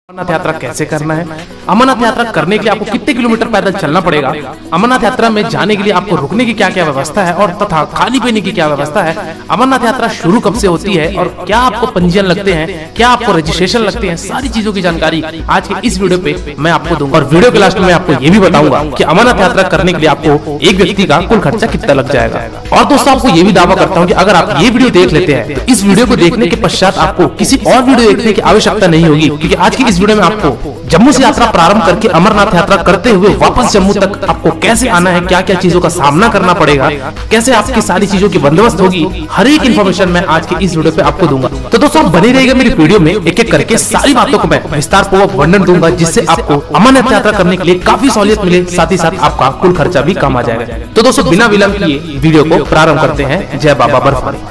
अमरनाथ यात्रा कैसे करना है, अमरनाथ यात्रा करने के लिए आपको कितने किलोमीटर पैदल चलना पड़ेगा, अमरनाथ यात्रा में जाने के लिए आपको रुकने की क्या क्या व्यवस्था है और तथा खाने पीने की क्या व्यवस्था है, अमरनाथ यात्रा शुरू कब से होती है और क्या आपको पंजीयन लगते हैं, क्या आपको रजिस्ट्रेशन लगते हैं, सारी चीजों की जानकारी आज के इस वीडियो पे मैं आपको दूंगा। और वीडियो के लास्ट में आपको ये भी बताऊंगा कि अमरनाथ यात्रा करने के लिए आपको एक व्यक्ति का कुल खर्चा कितना लग जाएगा। और दोस्तों आपको ये भी दावा करता हूँ कि अगर आप ये वीडियो देख लेते हैं तो इस वीडियो को देखने के पश्चात आपको किसी और वीडियो देखने की आवश्यकता नहीं होगी, क्योंकि आज की इस वीडियो में आपको जम्मू से यात्रा प्रारंभ करके अमरनाथ यात्रा करते हुए वापस जम्मू तक आपको कैसे आना है, क्या क्या चीजों का सामना करना पड़ेगा, कैसे आपकी सारी चीजों की बंदोबस्त होगी, हर एक इन्फॉर्मेशन मैं आज के इस वीडियो पे आपको दूंगा। तो दोस्तों बने रहिएगा मेरी वीडियो में, एक एक करके सारी बातों को मैं विस्तार पूर्वक वर्णन दूंगा, जिससे आपको अमरनाथ यात्रा करने के लिए काफी सहूलियत मिले, साथ ही साथ आपका कुल खर्चा भी कम आ जाएगा। तो दोस्तों बिना विलंब किए वीडियो को प्रारंभ करते हैं। जय बाबा बर्फानी।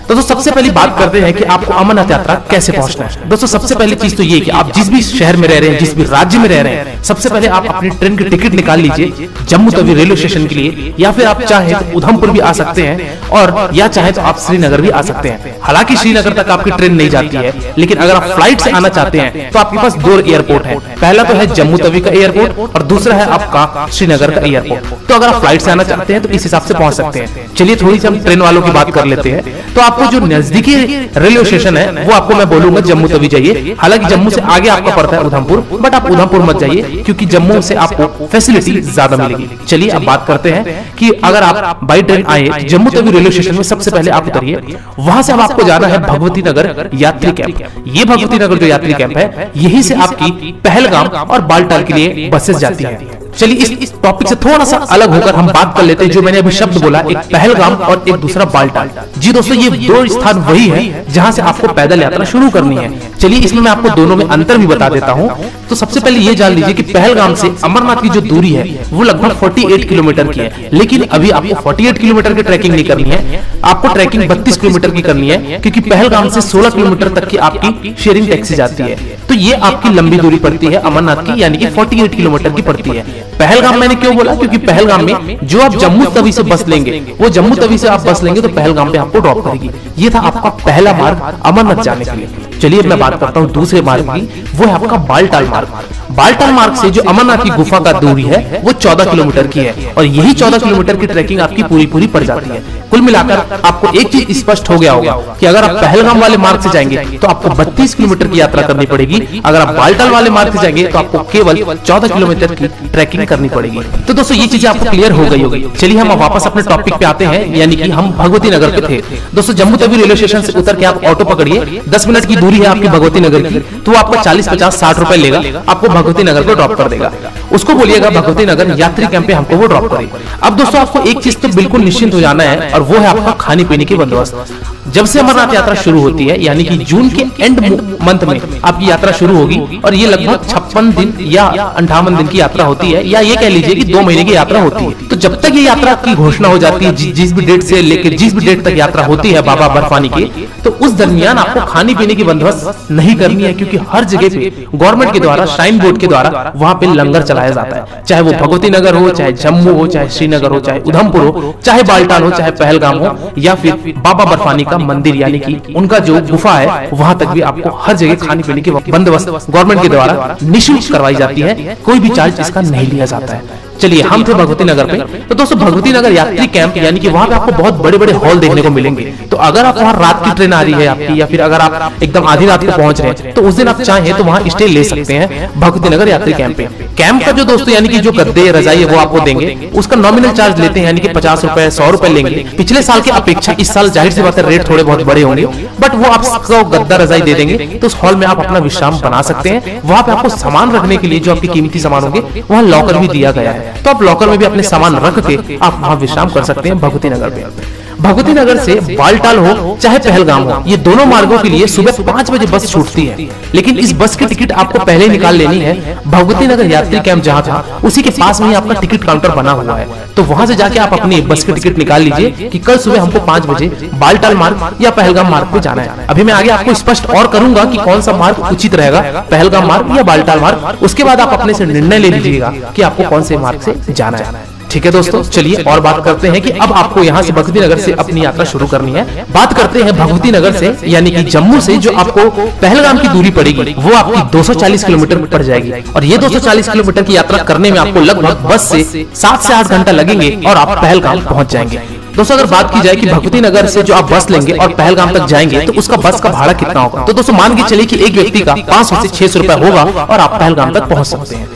दोस्तों सबसे पहली बात करते हैं कि आपको अमरनाथ यात्रा कैसे पहुंचना है। दोस्तों सबसे पहली चीज तो ये कि आप जिस भी शहर में रह रहे हैं, जिस भी राज्य में रह रहे हैं, सबसे पहले आप अपनी ट्रेन की टिकट निकाल लीजिए जम्मू तवी रेलवे स्टेशन के लिए, या फिर आप चाहे तो उधमपुर भी आ सकते हैं और या चाहे तो आप श्रीनगर भी आ सकते हैं। हालांकि श्रीनगर तक आपकी ट्रेन नहीं जाती है, लेकिन अगर आप फ्लाइट से आना चाहते हैं तो आपके पास दो एयरपोर्ट है। पहला तो है जम्मू तवी का एयरपोर्ट और दूसरा है आपका श्रीनगर का एयरपोर्ट। तो अगर आप फ्लाइट से आना चाहते हैं तो इस हिसाब से पहुंच सकते हैं। चलिए थोड़ी सी हम ट्रेन वालों की बात कर लेते हैं। तो आपको जो नजदीकी रेलवे स्टेशन है वो आपको मैं बोलूंगा जम्मू तवी जाइए। हालांकि जम्मू से आगे आपका पड़ता है उधमपुर, बट आप उधमपुर मत जाइए क्योंकि जम्मू से आपको फैसिलिटी ज्यादा मिलेगी। चलिए अब बात करते हैं कि अगर आप बाई ट्रेन आए जम्मू तवी रेलवे स्टेशन में, सबसे पहले आप उतरिए। वहां से अब आपको जाना है भगवती नगर यात्री कैंप। ये भगवती नगर जो यात्री कैंप है, यही से आपकी पहलगाम और बालटाल के लिए बसेस जाती है। चलिए इस टॉपिक से थोड़ा सा अलग होकर हम बात कर लेते हैं। जो मैंने अभी शब्द बोला, एक पहलगाम और एक दूसरा बालटाल। जी दोस्तों ये दो स्थान वही है जहां से आपको पैदल यात्रा शुरू करनी है। चलिए इसमें मैं आपको दोनों में अंतर भी बता देता हूं। तो सबसे पहले ये जान लीजिए कि पहलगाम से अमरनाथ की जो दूरी है वो लगभग 48 किलोमीटर की है, लेकिन अभी आपको 48 किलोमीटर की ट्रैकिंग नहीं करनी है, आपको ट्रैकिंग 32 किलोमीटर की करनी है, क्योंकि पहलगाम से 16 किलोमीटर तक की आपकी शेयरिंग टैक्सी जाती है। तो ये आपकी लंबी दूरी पड़ती है अमरनाथ की, यानी कि 48 किलोमीटर की पड़ती है। पहलगाम मैंने क्यों बोला, क्योंकि पहलगाम में जो आप जम्मू तवी से बस लेंगे, वो जम्मू तवी से आप बस लेंगे तो पहलगाम पे आपको ड्रॉप करेगी। ये था आपका पहला मार्ग अमरनाथ जाने के लिए। चलिए मैं बात करता हूँ दूसरे मार्ग की, वो है आपका बालटाल मार्ग। बालटाल मार्ग से जो अमरनाथ की गुफा का दूरी है वो 14 किलोमीटर की है, और यही 14 किलोमीटर की ट्रैकिंग आपकी पूरी पड़ जाती है। कुल मिलाकर आपको एक चीज स्पष्ट हो गया होगा कि अगर आप पहलगाम वाले मार्ग से जाएंगे तो आपको 32 किलोमीटर की यात्रा करनी पड़ेगी, अगर आप बालटाल वाले मार्ग से जाएंगे तो आपको केवल 14 किलोमीटर की ट्रैकिंग करनी पड़ेगी। तो दोस्तों ये चीजें आपको क्लियर हो गई होगी। चलिए हम वापस अपने टॉपिक पे आते हैं, यानी कि हम भगवती नगर पे थे। दोस्तों जम्मू तवी रेलवे स्टेशन से उतर के आप ऑटो पकड़िए, 10 मिनट की दूरी है आपकी भगवती नगर की, तो आपको 40, 50, 60 रुपए लेगा, आपको भगवती नगर को ड्रॉप कर देगा। उसको बोलिएगा भगवती नगर यात्री कैंप पे हमको वो ड्रॉप करे। अब दोस्तों आपको एक चीज तो बिल्कुल निश्चिंत हो जाना है, और वो है आपका खाने पीने की बंदोबस्त। जब से अमरनाथ यात्रा शुरू होती है, यानी कि जून के एंड मंथ में आपकी यात्रा शुरू होगी, और ये लगभग 56 दिन या 58 दिन की यात्रा होती है, या ये कह लीजिए कि 2 महीने की यात्रा होती है। तो जब तक ये यात्रा की घोषणा हो जाती है, जिस भी डेट से लेकर जिस भी डेट तक यात्रा होती है बाबा बर्फानी की, तो उस दरमियान आपको खाने पीने की बंदोबस्त नहीं करनी है, क्योंकि हर जगह पे गवर्नमेंट के द्वारा, श्राइन बोर्ड के द्वारा वहां पे लंगर चलाया जाता है। चाहे वो भगवती नगर हो, चाहे जम्मू हो, चाहे श्रीनगर हो, चाहे उधमपुर हो, चाहे बालटाल हो, चाहे पहलगाम हो, या फिर बाबा बर्फानी का मंदिर यानी कि उनका जो गुफा है, वहां तक भी आपको हर जगह खाने पीने की बंदोबस्त गवर्नमेंट के द्वारा निःशुल्क करवाई जाती है, कोई भी चार्ज इसका नहीं लिया जाता है। चलिए हम थे भगवती नगर पे। तो दोस्तों भगवती नगर यात्री कैंप, यानी कि वहां पे आपको बहुत बड़े बड़े हॉल देखने को मिलेंगे। तो अगर आप वहां रात की ट्रेन आ रही है आपकी, या फिर अगर आप एकदम आधी रात को पहुंच रहे हैं, तो उस दिन आप चाहें तो वहां स्टे ले सकते हैं भगवती नगर यात्री कैंप पे। कैंप का जो दोस्तों यानी कि जो गद्दे रजाई है वो आपको देंगे, उसका नॉमिनल चार्ज लेते हैं, यानी कि 50 रुपए 100 रुपए लेंगे। पिछले साल की अपेक्षा इस साल जाहिर सी बात है रेट थोड़े बहुत बड़े होंगे, बट वो आपको गद्दा रजाई दे देंगे, तो उस हॉल में आप अपना विश्राम बना सकते हैं। वहां पे आपको सामान रखने के लिए जो आपके कीमती सामान होंगे, वहां लॉकर भी दिया गया है, तो आप लॉकर में भी अपने सामान रख के आप वहां विश्राम कर सकते हैं भगवती नगर पे। भगवती नगर से बालटाल हो चाहे पहलगाम हो, ये दोनों मार्गों के लिए सुबह 5 बजे बस छूटती है, लेकिन इस बस की टिकट आपको पहले ही निकाल लेनी है। भगवती नगर यात्री कैंप जहां था उसी के पास में ही आपका टिकट काउंटर बना हुआ है, तो वहां से जाके आप अपनी बस की टिकट निकाल लीजिए कि कल सुबह हमको 5 बजे बालटाल मार्ग या पहलगाम मार्ग पे जाना है। अभी मैं आगे आपको स्पष्ट और करूंगा कि कौन सा मार्ग उचित रहेगा, पहलगाम मार्ग या बालटाल मार्ग। उसके बाद आप अपने से निर्णय ले लीजिएगा कि आपको कौन से मार्ग से जाना है। ठीक है दोस्तों, चलिए और बात करते हैं कि अब आपको यहाँ से भगवती नगर से अपनी यात्रा शुरू करनी है। बात करते हैं भगवती नगर से, यानी कि जम्मू से जो आपको पहलगाम की दूरी पड़ेगी वो आपकी 240 किलोमीटर पड़ जाएगी। और ये 240 किलोमीटर की यात्रा करने में आपको लगभग बस से 7 से 8 घंटा लगेंगे और आप पहलगाम पहुंच जाएंगे। दोस्तों अगर बात की जाए कि भगवती नगर से जो आप बस लेंगे और पहलगाम तक जाएंगे तो उसका बस का भाड़ा कितना होगा, तो दोस्तों मान के चलिए कि एक व्यक्ति का 500 से 600 रुपए होगा और आप पहलगाम तक पहुंच सकते हैं।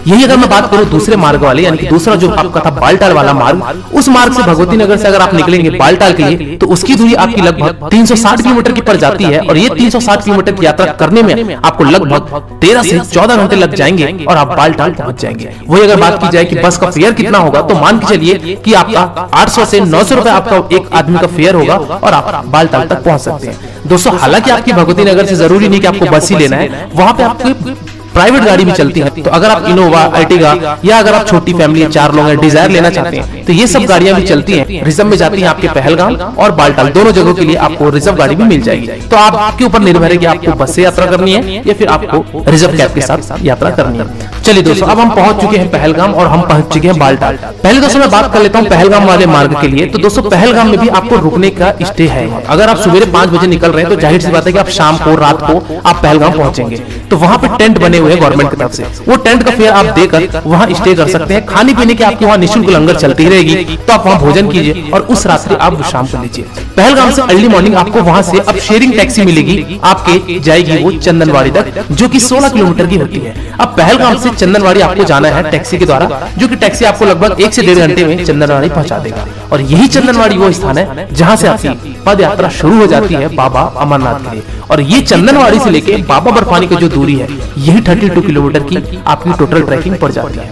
यही अगर मैं बात करूं दूसरे मार्ग वाले, यानी कि दूसरा जो आपका था बालटाल वाला मार्ग, उस मार्ग से भगवती नगर से अगर आप निकलेंगे बालटाल के लिए तो उसकी दूरी आपकी लगभग 360 किलोमीटर की पड़ जाती है। और ये 360 किलोमीटर की यात्रा करने में आपको लगभग 13 से 14 घंटे लग जाएंगे और आप बालटाल पहुंच जाएंगे। वही अगर बात की जाए कि बस का फेयर कितना होगा, तो मान के चलिए कि आपका 800 से 900 रुपए आपका एक आदमी का फेयर होगा और आप बालटाल तक पहुंच सकते हैं। दोस्तों हालांकि आपकी भगवती नगर से जरूरी नहीं कि आपको बस ही लेना है, वहां पे आपको प्राइवेट गाड़ी भी चलती है। तो अगर आप इनोवा, अर्टिगा या अगर आप छोटी फैमिली 4 लोग हैं डिजायर लेना चाहते हैं तो ये सब गाड़ियां भी चलती हैं, रिजर्व में जाती हैं आपके पहलगाम और बालटाल दोनों जगहों के लिए आपको रिजर्व गाड़ी भी मिल जाएगी। तो आपके ऊपर निर्भर है कि आपको बस से यात्रा करनी है या फिर आपको रिजर्व कैब के साथ यात्रा करनी है। चलिए दोस्तों अब हम पहुंच चुके हैं पहलगाम और हम पहुंच चुके हैं बालटाल। पहले दोस्तों मैं बात कर लेता हूं पहलगाम वाले मार्ग के लिए। तो दोस्तों पहलगाम में भी आपको रुकने का स्टे है। अगर आप सुबह 5 बजे निकल रहे हैं तो जाहिर सी बात है कि आप शाम को रात को आप पहलगाम पहुंचेंगे, तो वहां पे टेंट बने हुए हैं गवर्नमेंट की तरफ से, वो टेंट का फेयर आप देकर वहां स्टे कर सकते हैं। खाने पीने की आपकी वहां निःशुल्क लंगर चलती रहेगी, तो आप वहां भोजन कीजिए और उस रात्रि आप विश्राम कर लीजिए। पहलगाम से अर्ली मॉर्निंग आपको वहां से अब शेयरिंग टैक्सी मिलेगी, आपके जाएगी वो चंदनवाड़ी तक, जो कि 16 किलोमीटर की होती है। अब पहलगाम से चंदनवाड़ी आपको जाना है टैक्सी के द्वारा, जो कि टैक्सी आपको लगभग 1 से 1.5 घंटे में चंदनवाड़ी पहुंचा देगा। और यही चंदनवाड़ी वो स्थान है जहां से आपकी पद यात्रा शुरू हो जाती है बाबा अमरनाथ के लिए। और ये चंदनवाड़ी से लेके बाबा बर्फानी की जो दूरी है यही 32 किलोमीटर की आपकी टोटल ट्रैकिंग पड़ जाती है।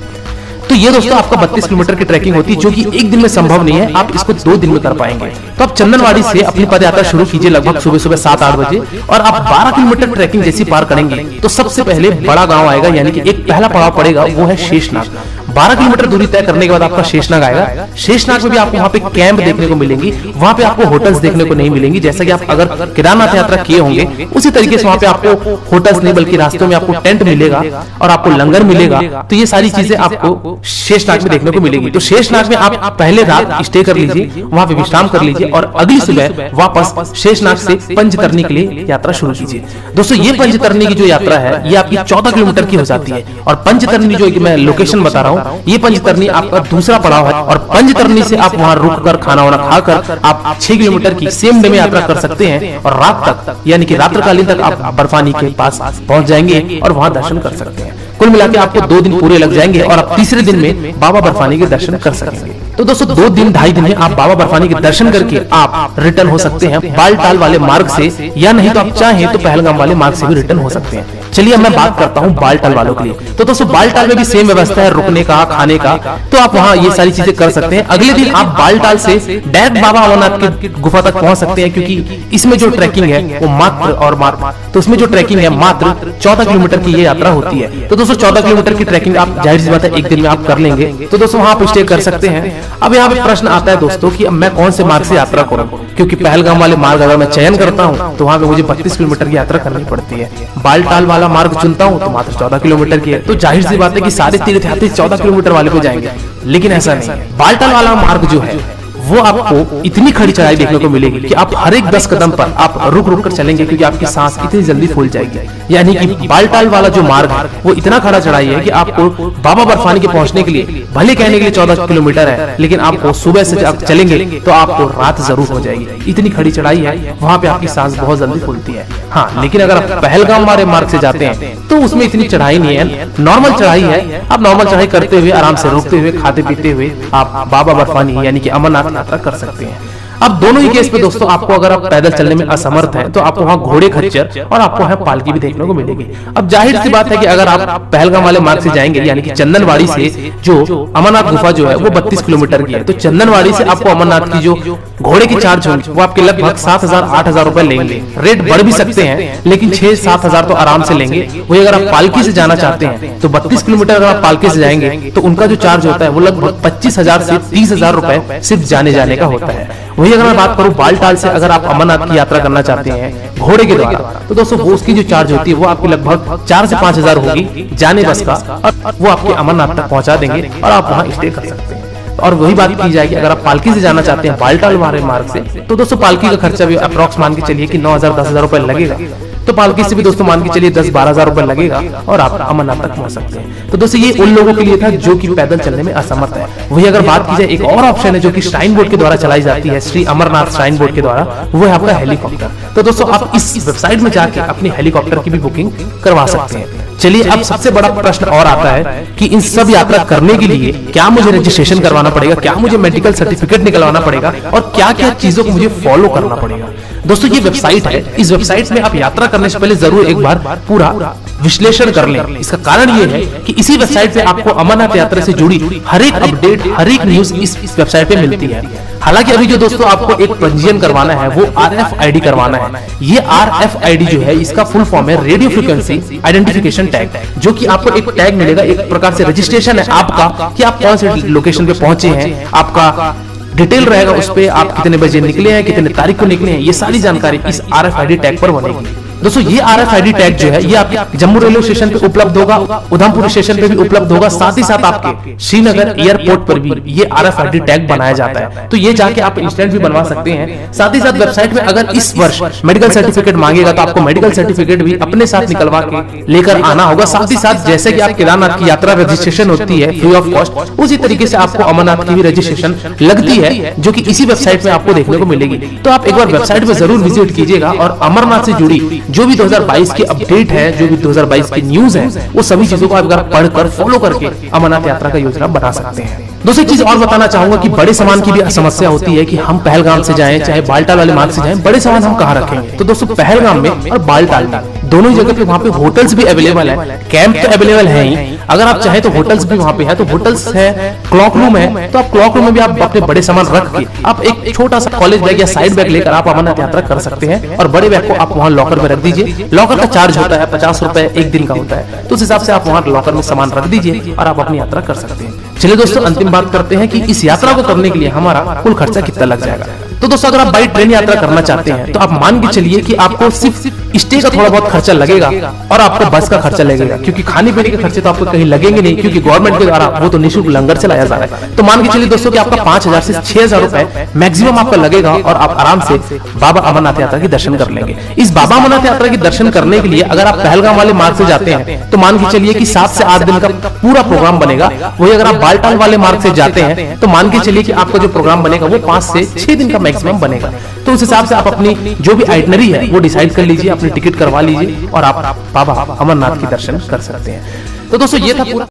तो ये दोस्तों आपका 32 किलोमीटर की ट्रैकिंग होती है, जो कि एक दिन में संभव नहीं है, आप इसको 2 दिन में कर पाएंगे। तो आप चंदनवाड़ी से अपनी पद यात्रा शुरू कीजिए लगभग सुबह सुबह 7-8 बजे और आप 12 किलोमीटर ट्रैकिंग जैसी पार करेंगे तो सबसे पहले बड़ा गांव आएगा, यानी कि एक पहला पड़ाव पड़ेगा वो है शेषनाग। 12 किलोमीटर दूरी तय करने के बाद आपका शेषनाग आएगा। शेषनाग में भी आपको वहां पे कैंप देखने को मिलेंगी, वहां पे आपको होटल्स देखने को नहीं मिलेंगी। जैसा कि आप अगर केदारनाथ यात्रा किए होंगे उसी तरीके से वहां पे आपको होटल्स नहीं बल्कि रास्तों में आपको टेंट मिलेगा और आपको लंगर मिलेगा। तो ये सारी चीजें आपको शेषनाग में देखने को मिलेगी। तो शेषनाग में आप पहले रात स्टे कर लीजिए, वहां पे विश्राम कर लीजिए और अगली सुबह वापस शेषनाग से पंचतरनी के लिए यात्रा शुरू कीजिए। दोस्तों ये पंचतरनी की जो यात्रा है ये आपकी 14 किलोमीटर की हो जाती है। और पंचतरनी जो मैं लोकेशन बता रहा हूँ ये पंचतरनी आपका दूसरा पड़ाव है। और पंचतरनी से आप वहां रुककर खाना वाना खाकर आप 6 किलोमीटर की सेम डे में यात्रा कर सकते हैं और रात तक यानी कि रात्रकालीन तक आप बर्फानी के पास पहुंच जाएंगे और वहां दर्शन कर सकते हैं। कुल मिलाकर आपको 2 दिन पूरे लग जाएंगे और आप तीसरे दिन में बाबा बर्फानी के दर्शन कर सकेंगे। तो दोस्तों 2 दिन 2.5 दिन में आप बाबा बर्फानी के दर्शन करके आप रिटर्न हो सकते हैं बालटाल वाले मार्ग से, या नहीं तो आप चाहें तो पहलगाम वाले मार्ग से भी रिटर्न हो सकते हैं। चलिए अब मैं बात करता हूं बालटाल वालों के लिए। तो दोस्तों बालटाल में भी सेम व्यवस्था है रुकने का, खाने का, तो आप वहां ये सारी चीजें कर सकते हैं। अगले दिन आप बालटाल से डायरेक्ट बाबा अमरनाथ की गुफा तक पहुंच सकते हैं, क्योंकि इसमें जो ट्रैकिंग है वो मात्र तो उसमें जो ट्रैकिंग है मात्र 14 किलोमीटर की ये यात्रा होती है। तो दोस्तों 14 किलोमीटर की ट्रैकिंग आप जाहिर सी बात है एक दिन में आप कर लेंगे, तो दोस्तों वहां आप स्टे कर सकते हैं। अब यहाँ पे प्रश्न आता है दोस्तों कि अब मैं कौन से मार्ग से यात्रा करूं, क्योंकि पहलगाम वाले मार्ग अगर मैं चयन करता हूं तो वहां पे मुझे 32 किलोमीटर की यात्रा करनी पड़ती है। बालटाल वाला मार्ग चुनता हूं तो मात्र 14 किलोमीटर की है। तो जाहिर सी बात है कि सारे तीर्थयात्री 14 किलोमीटर वाले पे जाएंगे, लेकिन ऐसा नहीं है। बालटाल वाला मार्ग जो है वो आपको इतनी खड़ी चढ़ाई देखने को मिलेगी कि आप हर एक 10 कदम पर आप रुक रुक कर चलेंगे, क्योंकि आपकी सांस इतनी जल्दी फूल जाएगी। यानी कि बालटाल वाला जो मार्ग है वो इतना खड़ा चढ़ाई है कि आपको बाबा बर्फानी के पहुंचने के लिए भले कहने के लिए 14 किलोमीटर है, लेकिन आपको सुबह से आप चलेंगे तो आपको रात जरूर हो जाएगी। इतनी खड़ी चढ़ाई है, वहां पे आपकी सांस बहुत जल्दी फूलती है। हाँ, लेकिन अगर आप पहलगाम वाले मार्ग से जाते हैं तो उसमें इतनी चढ़ाई नहीं है, नॉर्मल चढ़ाई है। आप नॉर्मल चढ़ाई करते हुए आराम से रुकते हुए खाते पीते हुए आप बाबा बर्फानी यानी कि अमरनाथ यात्रा कर सकते हैं। अब दोनों ही केस पे दोस्तों आपको अगर आप पैदल चलने में असमर्थ हैं तो आपको वहां घोड़े खच्चर और आपको वहां पालकी भी देखने को मिलेगी। अब जाहिर सी बात है कि अगर आप पहलगाम वाले मार्ग से जाएंगे यानी कि चंदनवाड़ी से जो अमरनाथ गुफा जो है वो 32 किलोमीटर की है, तो चंदनवाड़ी से आपको अमरनाथ की जो घोड़े की चार्ज होगी वो आपके लगभग 7,000-8,000 रुपए लेंगे। रेट बढ़ भी सकते हैं लेकिन 6-7 हजार तो आराम से लेंगे। वही अगर आप पालकी से जाना चाहते हैं तो 32 किलोमीटर अगर आप पालकी से जाएंगे तो उनका जो चार्ज होता है वो लगभग 25,000 से 30,000 रुपए सिर्फ जाने का होता है। वही अगर मैं बात करूं बालटाल से अगर आप अमरनाथ की यात्रा करना चाहते हैं घोड़े के द्वारा तो दोस्तों वो उसकी जो चार्ज होती है वो आपकी लगभग 4 से 5 हजार होगी जाने बस का, और वो आपके अमरनाथ तक पहुंचा देंगे और आप वहां स्टे कर सकते हैं। और वही बात की जाए कि अगर आप पालकी से जाना चाहते हैं बालटाल वाले मार्ग से, तो दोस्तों पालकी का खर्चा भी अप्रॉक्स मान के चलिए कि 9,000 10,000 रुपए लगेगा। तो पालकी से भी दोस्तों मान के चलिए 10-12 हजार रुपए लगेगा और आप अमरनाथ तक पहुंच सकते हैं। तो दोस्तों ये उन लोगों के लिए था जो कि पैदल चलने में असमर्थ है। वही अगर बात की जाए एक और ऑप्शन है जो कि श्राइन बोर्ड के द्वारा चलाई जाती है, श्री अमरनाथ श्राइन बोर्ड के द्वारा, वो है आपका हेलीकॉप्टर। तो दोस्तों आप इस वेबसाइट में जाके अपनी हेलीकॉप्टर की भी बुकिंग करवा सकते हैं। चलिए अब सबसे बड़ा प्रश्न और आता है कि इन सब यात्रा करने के लिए क्या मुझे रजिस्ट्रेशन करवाना पड़ेगा, क्या मुझे मेडिकल सर्टिफिकेट निकलवाना पड़ेगा और क्या क्या चीजों को मुझे फॉलो करना पड़ेगा। दोस्तों ये वेबसाइट है, इस वेबसाइट में आप यात्रा करने से पहले जरूर एक बार पूरा विश्लेषण कर लें। इसका कारण ये है कि इसी वेबसाइट पे आपको अमरनाथ यात्रा से जुड़ी हर एक अपडेट, हर एक न्यूज इस वेबसाइट पे मिलती है। हालांकि अभी जो दोस्तों आपको एक पंजीयन करवाना है वो RFID करवाना है। ये RFID जो है इसका फुल फॉर्म है रेडियो फ्रीक्वेंसी आइडेंटिफिकेशन टैग, जो कि आपको एक टैग मिलेगा, एक प्रकार से रजिस्ट्रेशन है आपका कि आप कौन से लोकेशन पे पहुंचे हैं, आपका डिटेल रहेगा उस पे, आप कितने बजे निकले हैं, कितने तारीख को निकले हैं, ये सारी जानकारी इस RFID टैग पर बनेगी। दोस्तों ये RFID टैग जो है ये आपके जम्मू रेलवे स्टेशन पे उपलब्ध होगा, उधमपुर स्टेशन पे भी उपलब्ध होगा, साथ ही साथ आपके श्रीनगर एयरपोर्ट पर भी ये RFID टैग बनाया जाता है। तो ये जाके आप इंस्टेंट भी बनवा सकते हैं। साथ ही साथ वेबसाइट में अगर इस वर्ष मेडिकल सर्टिफिकेट मांगेगा तो आपको मेडिकल सर्टिफिकेट भी अपने साथ निकलवा के लेकर आना होगा। साथ ही साथ जैसे कि आप केदारनाथ की यात्रा रजिस्ट्रेशन होती है फ्री ऑफ कॉस्ट, उसी तरीके से आपको अमरनाथ की भी रजिस्ट्रेशन लगती है, जो कि इसी वेबसाइट में आपको देखने को मिलेगी। तो आप एक बार वेबसाइट पे जरूर विजिट कीजिएगा और अमरनाथ से जुड़ी जो भी 2022 की अपडेट है, जो भी 2022 की न्यूज है, वो सभी चीजों को आप पढ़कर फॉलो करके अमरनाथ यात्रा का योजना बना सकते हैं। दूसरी चीज और बताना चाहूंगा कि बड़े सामान की भी समस्या होती है कि हम पहलगाम से जाएं चाहे बालटाल वाले मार्ग से जाएं, बड़े सामान हम कहाँ रखेंगे। तो दोस्तों पहलगाम में और बालटाल में दोनों जगह पे वहाँ पे होटल्स भी अवेलेबल है, कैंप तो अवेलेबल है ही, अगर आप चाहें तो होटल्स भी वहाँ पे है। तो होटल्स है, क्लॉक रूम है, तो आप क्लॉक रूम में भी आप अपने बड़े सामान रख के आप एक छोटा सा कॉलेज बैग या साइड बैग लेकर आप अमरनाथ यात्रा कर सकते हैं और बड़े बैग को आप वहाँ लॉकर में रख दीजिए। लॉकर का चार्ज होता है 50 रुपए एक दिन का होता है, तो उस हिसाब से आप वहाँ लॉकर में सामान रख दीजिए और आप अपनी यात्रा कर सकते हैं। चलिए दोस्तों अंतिम बात करते हैं कि इस यात्रा को करने के लिए हमारा कुल खर्चा कितना लग जाएगा। तो दोस्तों अगर आप बाई ट्रेन यात्रा करना चाहते हैं तो आप मान के चलिए कि आपको सिर्फ स्टे का थोड़ा बहुत खर्चा लगेगा और आपको बस का खर्चा लगेगा, क्योंकि खाने पीने के खर्चे तो आपको कहीं लगेंगे नहीं, क्योंकि गवर्नमेंट के द्वारा वो तो निःशुल्क लंगर चलाया जा रहा है। तो मान के चलिए दोस्तों कि आपका 5,000 से 6,000 रुपए मैक्सिमम आपका लगेगा और आप आराम से बाबा अमरनाथ यात्रा के दर्शन कर लेंगे। इस बाबा अमरनाथ यात्रा के दर्शन करने के लिए अगर आप पहलगाम वाले मार्ग से जाते हैं तो मान के चलिए कि 7 से 8 दिन का पूरा प्रोग्राम बनेगा। वही अगर आप बालटाल वाले मार्ग से जाते हैं तो मान के चलिए कि आपका जो प्रोग्राम बनेगा वो 5 से 6 दिन का मैक्सिमम बनेगा। तो उस हिसाब से आप अपनी जो भी आइटनरी है वो डिसाइड कर लीजिए, अपनी टिकट करवा लीजिए और आप बाबा अमरनाथ के दर्शन कर सकते हैं। तो दोस्तों ये था पूरा